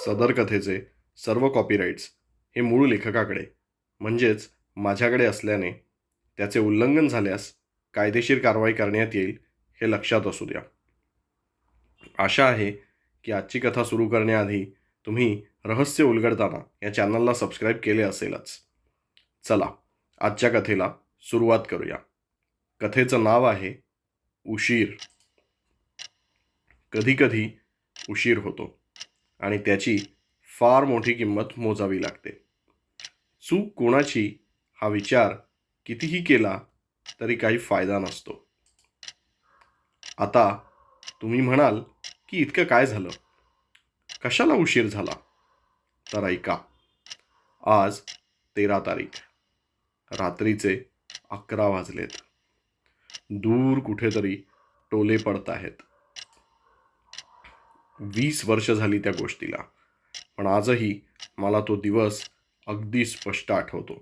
सदर कथेचे सर्व कॉपीराइट्स हे मूळ लेखकाकडे म्हणजेच माझ्याकडे असल्याने त्याचे उल्लंघन झाल्यास कायदेशीर कारवाई करण्यात येईल हे लक्षात असू द्या. आशा आहे की आजची कथा सुरू करण्याआधी तुम्ही रहस्य उलगडताना या चॅनलला सबस्क्राईब केले असेलच. चला आजच्या कथेला सुरुवात करूया. कथेचं नाव आहे उशीर. कधीकधी उशीर होतो आणि त्याची फार मोठी किंमत मोजावी लागते. चूक कोणाची हा विचार कितीही केला तरी काही फायदा नसतो. आता तुम्ही म्हणाल की इतकं काय झालं, कशाला उशीर झाला? तर ऐका. आज 13 तारीख, रात्रीचे 11 वाजलेत. दूर कुठेतरी टोले पडत आहेत. 20 वर्ष झाली त्या गोष्टीला, पण आजही मला तो दिवस अगदी स्पष्ट आठवतो.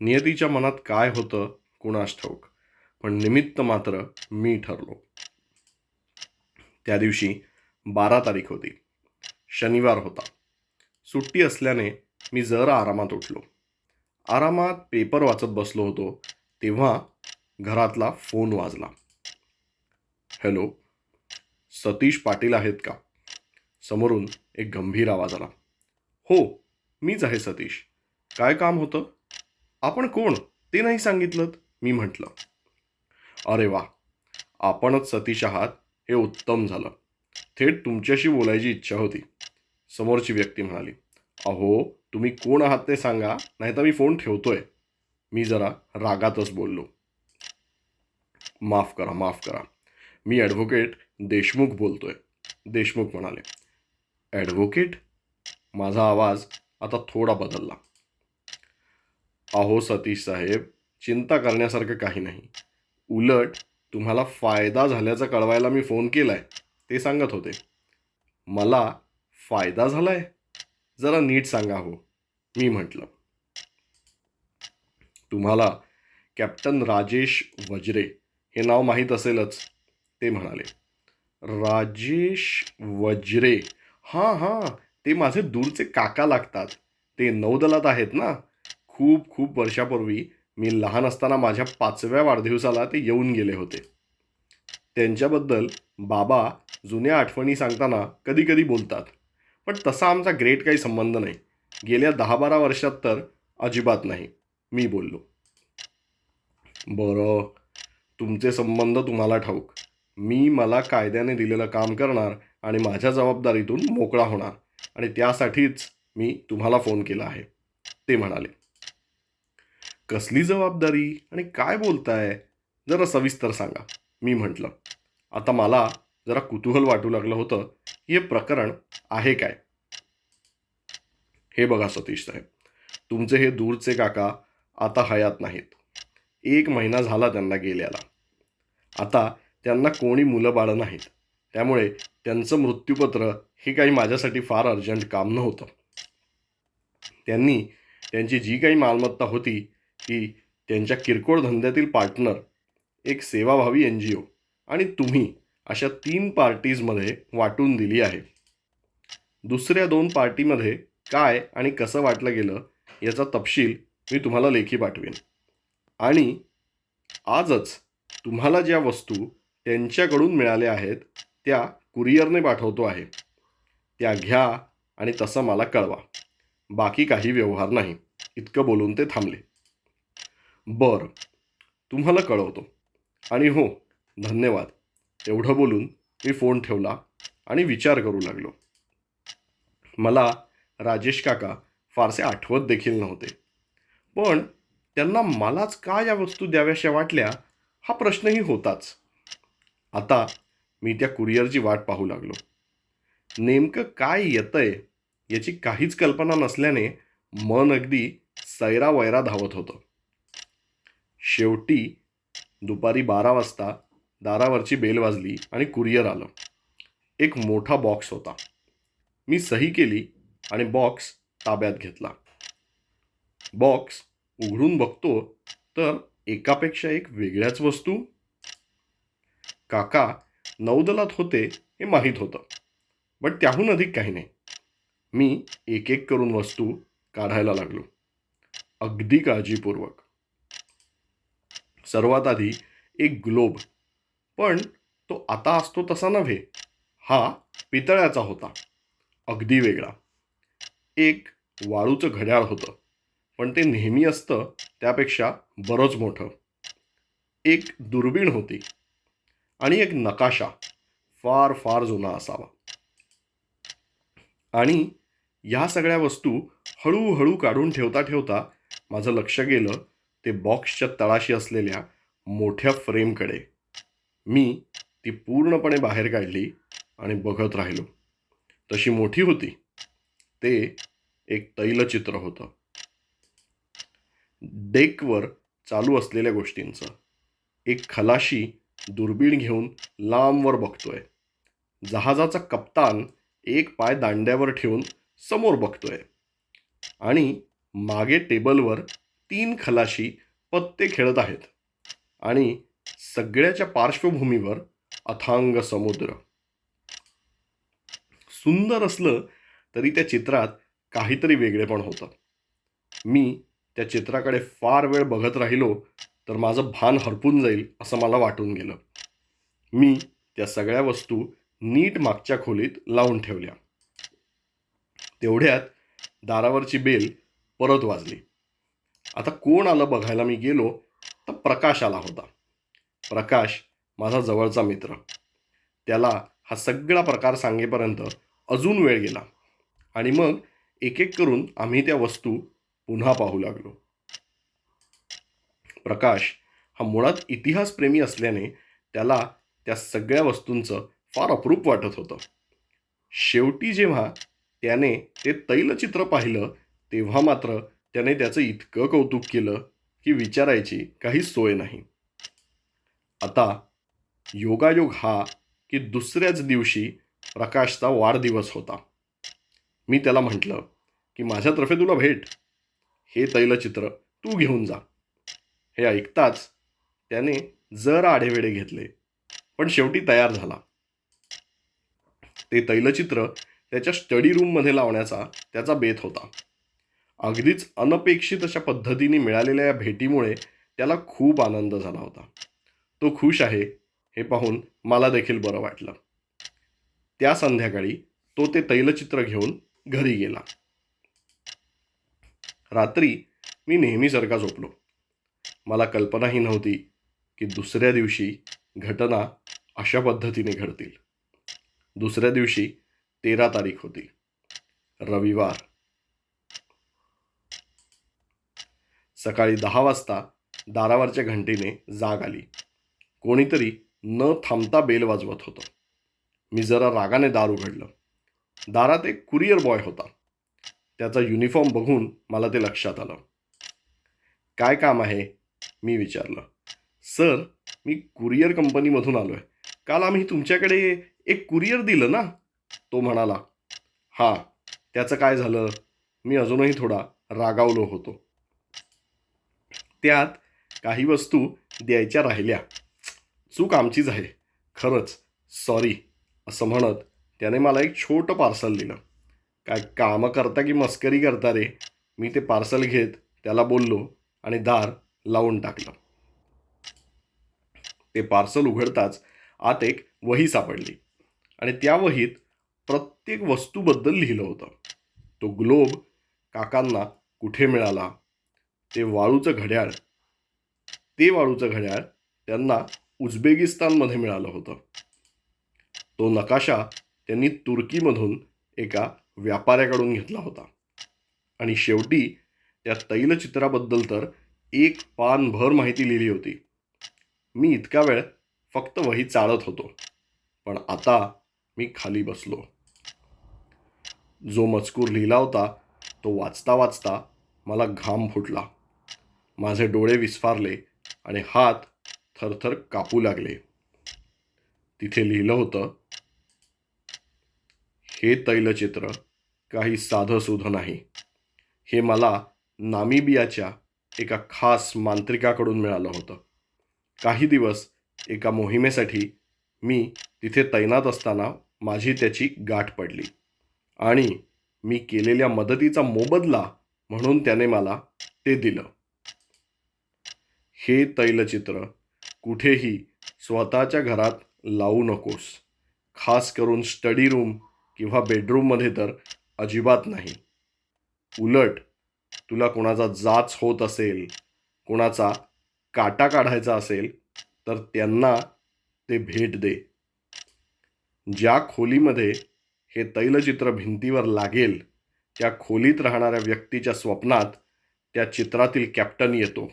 नियतीच्या मनात काय होतं कुणास ठाऊक, पण निमित्त मात्र मी ठरलो. त्या दिवशी 12 तारीख होती. शनिवार होता. सुट्टी असल्याने मी जरा आरामात उठलो. आरामात पेपर वाचत बसलो होतो तेव्हा घरातला फोन वाजला. हॅलो, सतीश पाटील आहेत का? समोरून एक गंभीर आवाज आला. हो, मीच आहे सतीश. काय काम होतं? आपण कोण ते नाही सांगितलं, मी म्हटलं. अरे वा, आपणच सतीश आहात हे उत्तम झालं. थेट तुमच्याशी बोलायची इच्छा होती, समोरची व्यक्ती म्हणाली. अहो, तुम्ही कोण आहात ते सांगा, नाहीतर मी फोन ठेवतोय, मी जरा रागातच बोललो. माफ करा, माफ करा, मी ॲडव्होकेट देशमुख बोलतोय, देशमुख म्हणाले. ॲडव्होकेट? माझा आवाज आता थोडा बदलला. अहो सतीश साहेब, चिंता करण्यासारखं काही नाही. उलट तुम्हाला फायदा झाल्याचं कळवायला मी फोन केलाय, ते सांगत होते. मला फायदा झालाय? जरा नीट सांगा हो, मी म्हटलं. तुम्हाला कॅप्टन राजेश वज्रे हे नाव माहीत असेलच, ते म्हणाले. राजेश वज्रे? हां हां, ते माझे दूरचे काका लागतात. ते नौदलात आहेत ना. खूप खूप वर्षापूर्वी मी लहान असताना माझ्या 5व्या वाढदिवसाला ते येऊन गेले होते. त्यांच्याबद्दल बाबा जुन्या आठवणी सांगताना कधी कधी बोलतात, पण तसा आमचा ग्रेट काही संबंध नाही. गेल्या 10-12 वर्षात तर अजिबात नाही, मी बोललो. बरं, तुमचे संबंध तुम्हाला ठाऊक. मला कायद्याने दिलेलं काम करणार आणि माझ्या जबाबदारीतून मोकळा होणार, आणि त्यासाठीच मी तुम्हाला फोन केला आहे, ते म्हणाले. कसली जबाबदारी आणि काय बोलताय? जरा सविस्तर सांगा, मी म्हटलं. आता मला जरा कुतूहल वाटू लागलं होतं की हे प्रकरण आहे काय. हे बघा सतीश साहेब, तुमचे हे दूरचे काका आता हयात नाहीत. 1 महिना झाला त्यांना गेल्याला. आता त्यांना कोणी मुलं बाळं नाहीत, त्यामुळे त्यांचं मृत्यूपत्र हे काही माझ्यासाठी फार अर्जंट काम नव्हतं. त्यांनी त्यांची जी काही मालमत्ता होती ती त्यांच्या किरकोळ धंद्यातील पार्टनर, एक सेवाभावी NGO आणि तुम्ही अशा 3 पार्टीजमध्ये वाटून दिली आहे. दुसऱ्या 2 पार्टीमध्ये काय आणि कसं वाटलं गेलं याचा तपशील मी तुम्हाला लेखी पाठवेन. आणि आजच तुम्हाला ज्या वस्तू त्यांच्याकडून मिळाल्या आहेत त्या कुरिअरने पाठवतो आहे. त्या घ्या आणि तसं मला कळवा. बाकी काही व्यवहार नाही, इतकं बोलून ते थांबले. बरं, तुम्हाला कळवतो. आणि हो, धन्यवाद. एवढं बोलून मी फोन ठेवला आणि विचार करू लागलो. मला राजेश काका फारसे आठवत देखील नव्हते, पण त्यांना मलाच का या वस्तू द्याव्याशा वाटल्या हा प्रश्नही होताच. आता मी त्या कुरिअरची वाट पाहू लागलो. नेमकं काय येतंय याची काहीच कल्पना नसल्याने मन अगदी सैरावैरा धावत होतं. शेवटी दुपारी 12 वाजता दारावरची बेल वाजली आणि कुरिअर आलं. एक मोठा बॉक्स होता. मी सही केली आणि बॉक्स ताब्यात घेतला. बॉक्स उघडून बघतो तर एकापेक्षा एक वेगळ्याच वस्तू. काका नौदलात होते हे माहीत होतं, पण त्याहून अधिक काही नाही. मी एक एक करून वस्तू काढायला लागलो, अगदी काळजीपूर्वक. सर्वात आधी एक ग्लोब, पण तो आता असतो तसा नव्हे. हा पितळ्याचा होता, अगदी वेगळा. एक वाळूचं घड्याळ होतं, पण ते नेहमी असतं त्यापेक्षा बरंच मोठं. एक दुर्बीण होती आणि एक नकाशा, फार फार जुना असावा. आणि ह्या सगळ्या वस्तू हळूहळू काढून ठेवता ठेवता माझं लक्ष गेलं ते बॉक्सच्या तळाशी असलेल्या मोठ्या फ्रेमकडे. मी ती पूर्णपणे बाहेर काढली आणि बघत राहिलो. तशी मोठी होती. ते एक तैलचित्र होतं, डेकवर चालू असलेल्या गोष्टींचं. एक खलाशी दुर्बीण घेऊन लांबवर बघतोय. जहाजाचा कप्तान एक पाय दांड्यावर ठेवून समोर बघतोय. आणि मागे टेबलवर 3 खलाशी पत्ते खेळत आहेत. आणि सगळ्याच्या पार्श्वभूमीवर अथांग समुद्र. सुंदर असलं तरी त्या चित्रात काहीतरी वेगळेपण होतं. मी त्या चित्राकडे फार वेळ बघत राहिलो तर माझं भान हरपून जाईल असं मला वाटून गेलं. मी त्या सगळ्या वस्तू नीट मागच्या खोलीत लावून ठेवल्या. तेवढ्यात दारावरची बेल परत वाजली. आता कोण आलं बघायला मी गेलो तर प्रकाश आला होता. प्रकाश माझा जवळचा मित्र. त्याला हा सगळा प्रकार सांगेपर्यंत अजून वेळ गेला. आणि मग एक एक करून आम्ही त्या वस्तू पुन्हा पाहू लागलो. प्रकाश हा मुळात इतिहासप्रेमी असल्याने त्याला त्या सगळ्या वस्तूंचं फार अप्रूप वाटत होतं. शेवटी जेव्हा त्याने ते तैलचित्र पाहिलं तेव्हा मात्र त्याने त्याचं इतकं कौतुक केलं की विचारायची काही सोय नाही. आता योगायोग हा की दुसऱ्याच दिवशी प्रकाशचा वाढदिवस होता. मी त्याला म्हटलं की माझ्यातर्फे तुला भेट. हे तैलचित्र तू घेऊन जा. हे ऐकताच त्याने जरा आढेवेढे घेतले, पण शेवटी तयार झाला. ते तैलचित्र त्याच्या स्टडी रूममध्ये लावण्याचा त्याचा बेत होता. अगदीच अनपेक्षित अशा पद्धतीने मिळालेल्या या भेटीमुळे त्याला खूप आनंद झाला होता. तो खुश आहे हे पाहून मला देखील बरं वाटलं. त्या संध्याकाळी तो ते तैलचित्र घेऊन घरी गेला. रात्री मी नेहमीसारखा झोपलो. मला कल्पनाही नव्हती की दुसऱ्या दिवशी घटना अशा पद्धतीने घडतील. दुसऱ्या दिवशी 13 तारीख होती, रविवार. सकाळी 10 वाजता दारावरच्या घंटीने जाग आली. कोणीतरी न थांबता बेल वाजवत होतं. मी जरा रागाने दार उघडलं. दारात एक कुरिअर बॉय होता. त्याचा युनिफॉर्म बघून मला ते लक्षात आलं. काय काम आहे, मी विचारलं. सर, मी कुरिअर कंपनीमधून आलोय. काल आम्ही तुमच्याकडे एक कुरिअर दिलं ना, तो म्हणाला. हां, त्याचं काय झालं, मी अजूनही थोडा रागावलो होतो. त्यात काही वस्तू द्यायच्या राहिल्या. चूक आमचीच आहे, खरंच सॉरी, असं म्हणत त्याने मला एक छोटं पार्सल दिलं. काय कामं करता की मस्करी करता रे, मी ते पार्सल घेत त्याला बोललो आणि दार लावून टाकलं. ते पार्सल उघडताच आत एक वही सापडली आणि त्या वहीत प्रत्येक वस्तूबद्दल लिहिलं होतं. तो ग्लोब काकांना कुठे मिळाला, ते वाळूचं घड्याळ त्यांना उझबेकिस्तानमध्ये मिळालं होतं. तो नकाशा त्यांनी तुर्कीमधून एका व्यापाऱ्याकडून घेतला होता. आणि शेवटी त्या तैलचित्राबद्दल तर एक पानभर माहिती लिहिली होती. मी इतका वेळ फक्त वही चाळत होतो, पण आता मी खाली बसलो. जो मजकूर लिहिला होता तो वाचता वाचता मला घाम फुटला. माझे डोळे विस्फारले आणि हात थरथर कापू लागले. तिथे लिहिलं होतं, हे तैलचित्र काही साधंसुधं नाही. हे मला नामिबियाच्या एका खास मांत्रिकाकडून मिळालं होतं. काही दिवस एका मोहिमेसाठी मी तिथे तैनात असताना माझी त्याची गाठ पडली आणि मी केलेल्या मदतीचा मोबदला म्हणून त्याने मला ते दिलं. हे तैलचित्र कुठेही स्वतःच्या घरात लावू नकोस, खास करून स्टडी रूम किंवा बेडरूममध्ये तर अजिबात नाही. उलट तुला कोणाचा जाच होत असेल, कोणाचा काटा काढायचा असेल तर त्यांना ते भेट दे. ज्या खोलीमध्ये हे तैलचित्र भिंतीवर लागेल त्या खोलीत राहणाऱ्या व्यक्तीच्या स्वप्नात त्या चित्रातील कॅप्टन येतो,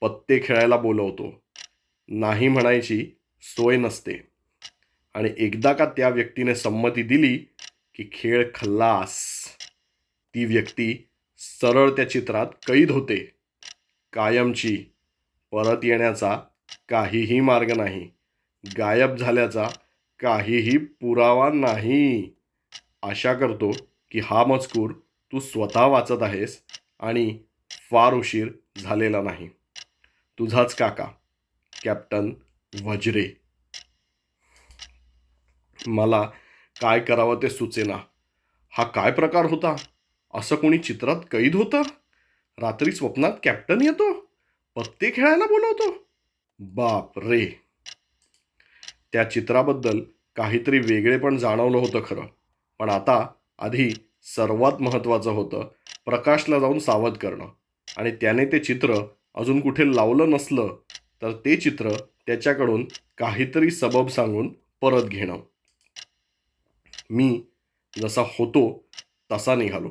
पत्ते खेळायला बोलवतो, नाही म्हणायची सोय नसते. आणि एकदा का त्या व्यक्तीने संमती दिली की खेळ खल्लास. ती व्यक्ती सरळ त्या चित्रात कैद होते, कायमची. परत येण्याचा काहीही मार्ग नाही, गायब झाल्याचा काहीही पुरावा नाही. आशा करतो की हा मजकूर तू स्वतः वाचत आहेस आणि फार उशीर झालेला नाही. तुझाच काका, कॅप्टन वज्रे. मला काय करावं ते सुचेना. हा काय प्रकार होता? असं कोणी चित्रात कैद होतं? रात्री स्वप्नात कॅप्टन येतो, पत्ते खेळायला बोलवतो? बाप रे. त्या चित्राबद्दल काहीतरी वेगळेपण जाणवलं होतं खरं. पण आता आधी सर्वात महत्त्वाचं होतं प्रकाशला जाऊन सावध करणं. आणि त्याने ते चित्र अजून कुठे लावलं नसलं तर ते चित्र त्याच्याकडून काहीतरी सबब सांगून परत घेणं. मी जसा होतो तसा निघालो.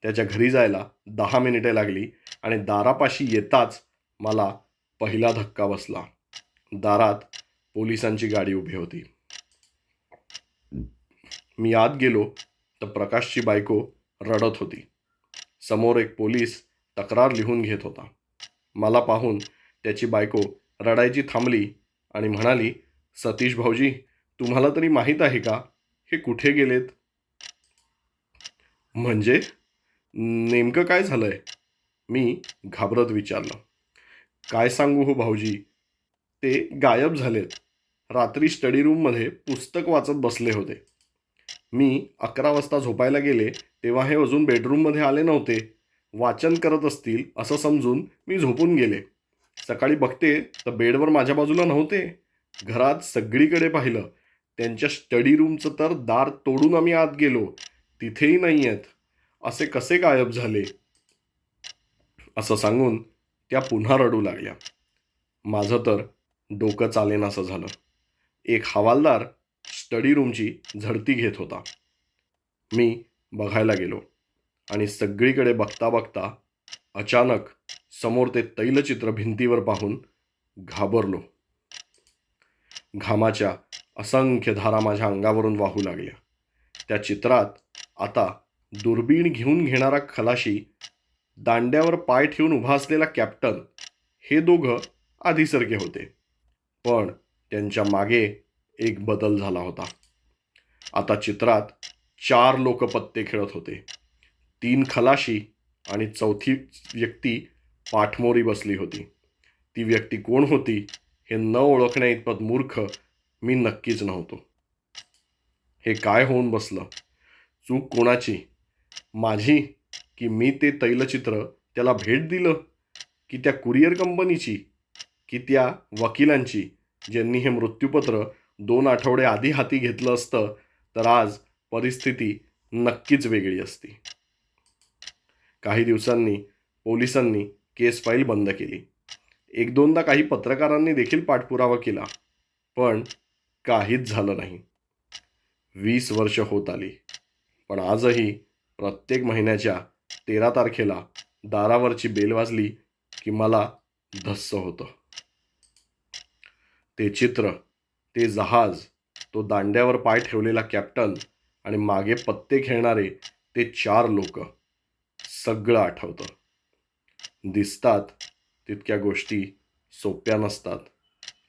त्याच्या घरी जायला 10 मिनिटे लागली आणि दारापाशी येताच मला पहिला धक्का बसला. दारात पोलिसांची गाडी उभी होती. मी आत गेलो तर प्रकाशची बायको रडत होती. समोर एक पोलीस तक्रार लिहून घेत होता. मला पाहून त्याची बायको रडायची थांबली आणि म्हणाली, सतीश भाऊजी, तुम्हाला तरी माहीत आहे का हे कुठे गेलेत? म्हणजे नेमकं काय झालंय? मी घाबरत विचारलं. काय सांगू हो भाऊजी, ते गायब झालेत. रात्री स्टडी रूममध्ये पुस्तक वाचत बसले होते. मी 11 वाजता झोपायला गेले तेव्हा हे अजून बेडरूममध्ये आले नव्हते. वाचन करत असतील असं समजून मी झोपून गेले. सकाळी बघते तर बेडवर माझ्या बाजूला नव्हते. घरात सगळीकडे पाहिलं. त्यांच्या स्टडी रूमचं तर दार तोडून आम्ही आत गेलो, तिथेही नाही आहेत. असे कसे गायब झाले? असं सांगून त्या पुन्हा रडू लागल्या. माझं तर डोकं चालेनासं झालं. एक हवालदार स्टडी रूमची झडती घेत होता. मी बघायला गेलो आणि सगळीकडे बघता बघता अचानक समोर ते तैलचित्र भिंतीवर पाहून घाबरलो. घामाच्या असंख्य धारा माझ्या अंगावरून वाहू लागल्या. त्या चित्रात आता दुर्बीण घेऊन घेणारा खलाशी, दांड्यावर पाय ठेवून उभा असलेला कॅप्टन, हे दोघं आधीसारखे होते. पण त्यांच्या मागे एक बदल झाला होता. आता चित्रात 4 लोक पत्ते खेळत होते. 3 खलाशी आणि चौथी व्यक्ती पाठमोरी बसली होती. ती व्यक्ती कोण होती हे न ओळखण्या इतपत मूर्ख मी नक्कीच नव्हतो. हे काय होऊन बसलं? चूक कोणाची? माझी की मी ते तैलचित्र त्याला भेट दिलं? की त्या कुरिअर कंपनीची? की त्या वकिलांची, ज्यांनी हे मृत्यूपत्र 2 आठवडे आधी हाती घेतलं असतं तर आज परिस्थिती नक्कीच वेगळी असती. काही दिवसांनी पोलिसांनी केस फाईल बंद केली. 1-2दा काही पत्रकारांनी देखील पाठपुरावा केला, पण काहीच झालं नाही. 20 वर्ष होत आली, पण आजही प्रत्येक महिन्याच्या 13 तारखेला दारावरची बेल वाजली की मला धस्स होतं. ते चित्र, ते जहाज, तो दांड्यावर पाय ठेवलेला कॅप्टन आणि मागे पत्ते खेळणारे ते 4 लोक, सगळं आठवतं. दिसतात तितक्या गोष्टी सोप्या नसतात,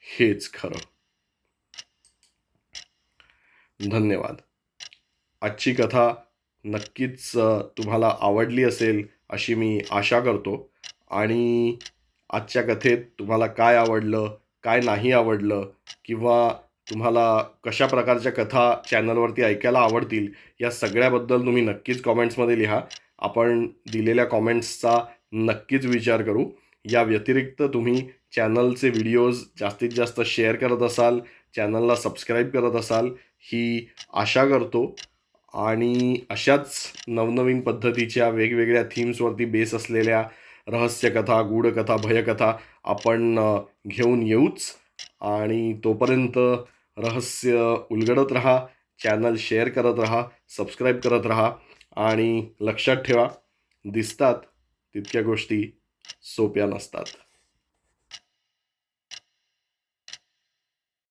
हेच खरं. धन्यवाद. आजची कथा नक्कीच तुम्हाला आवडली असेल अशी मी आशा करतो. आणि आजच्या कथेत तुम्हाला काय आवडलं, काय नाही आवडलं, किंवा तुम्हाला कशा प्रकारच्या कथा चॅनलवरती ऐकायला आवडतील या सगळ्याबद्दल तुम्ही नक्कीच कॉमेंट्समध्ये लिहा. आपण दिलेल्या कॉमेंट्सचा नक्कीच विचार करू. या व्यतिरिक्त तुम्ही चॅनलचे व्हिडिओज जास्तीत जास्त शेअर करत असाल, चॅनलला सबस्क्राईब करत असाल ही आशा करतो. आणि अशाच नवनवीन पद्धतीच्या वेगवेगळ्या थीम्सवरती बेस असलेल्या रहस्यकथा, गूढकथा, भयकथा आपण घेऊन येऊच. आणि तोपर्यंत रहस्य उलगडत राहा, चॅनल शेअर करत राहा, सबस्क्राईब करत राहा. आणि लक्षात ठेवा, दिसतात तितक्या गोष्टी सोप्या नसतात.